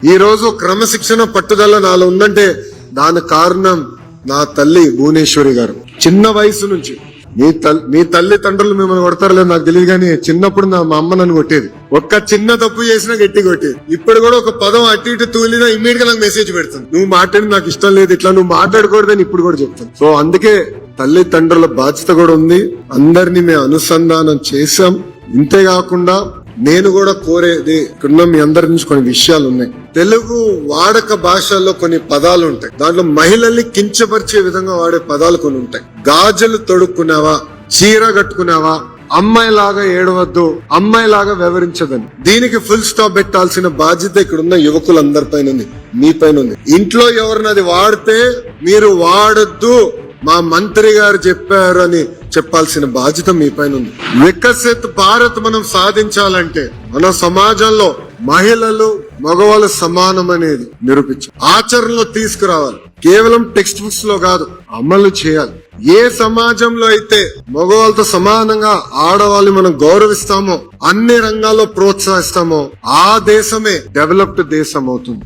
ఈ రోజు క్రమశిక్షణ పట్టుదల నాలో ఉందంటే దాని కారణం నా తల్లి భువనేశ్వరి గారు. చిన్న వయసు నుంచి మీ తల్లిదండ్రులు మిమ్మల్ని కొడతారో నాకు తెలియదు కానీ చిన్నప్పుడు మా అమ్మ నన్ను కొట్టేది. ఒక్క చిన్న తప్పు చేసినా గట్టి కొట్టేది. ఇప్పుడు కూడా ఒక పదం అటు ఇటు తూలినా ఇమ్మీడియట్ గా నాకు మెసేజ్ పెడుతుంది, నువ్వు మాట్లాడి నాకు ఇష్టం లేదు, ఇట్లా నువ్వు మాట్లాడకూడదని ఇప్పుడు కూడా చెప్తాను. సో అందుకే తల్లిదండ్రుల బాధ్యత కూడా ఉంది. అందరినీ మేము అనుసంధానం చేశాం. ఇంతేకాకుండా నేను కూడా కోరేది, ఇక్కడ మీ అందరి నుంచి కొన్ని విషయాలు ఉన్నాయి. తెలుగు వాడక భాషల్లో కొన్ని పదాలు ఉంటాయి, దాంట్లో మహిళల్ని కించపరిచే విధంగా వాడే పదాలు కొన్ని ఉంటాయి. గాజులు తొడుక్కున్నావా, చీర కట్టుకున్నావా, అమ్మాయిలాగా ఏడవద్దు, అమ్మాయిలాగా వివరించదని. దీనికి ఫుల్ స్టాప్ పెట్టాల్సిన బాధ్యత ఇక్కడ ఉన్న యువకులందరిపైన ఉంది, మీ పైన ఉంది. ఇంట్లో ఎవరిని అది వాడితే మీరు వాడొద్దు, మా మంత్రి గారు చెప్పారు అని చెప్పాల్సిన బాధ్యత మీ పైన ఉంది. వికసిత్ భారత్ మనం సాధించాలంటే మన సమాజంలో మహిళలు మగవాళ్ళు సమానం అనేది నిరూపించాలి, ఆచరణలో తీసుకురావాలి. కేవలం టెక్స్ట్ బుక్స్ లో కాదు, అమలు చేయాలి. ఏ సమాజంలో అయితే మగవాళ్ళతో సమానంగా ఆడవాళ్ళు మనం గౌరవిస్తామో, అన్ని రంగాల్లో ప్రోత్సహిస్తామో ఆ దేశమే డెవలప్డ్ దేశం అవుతుంది.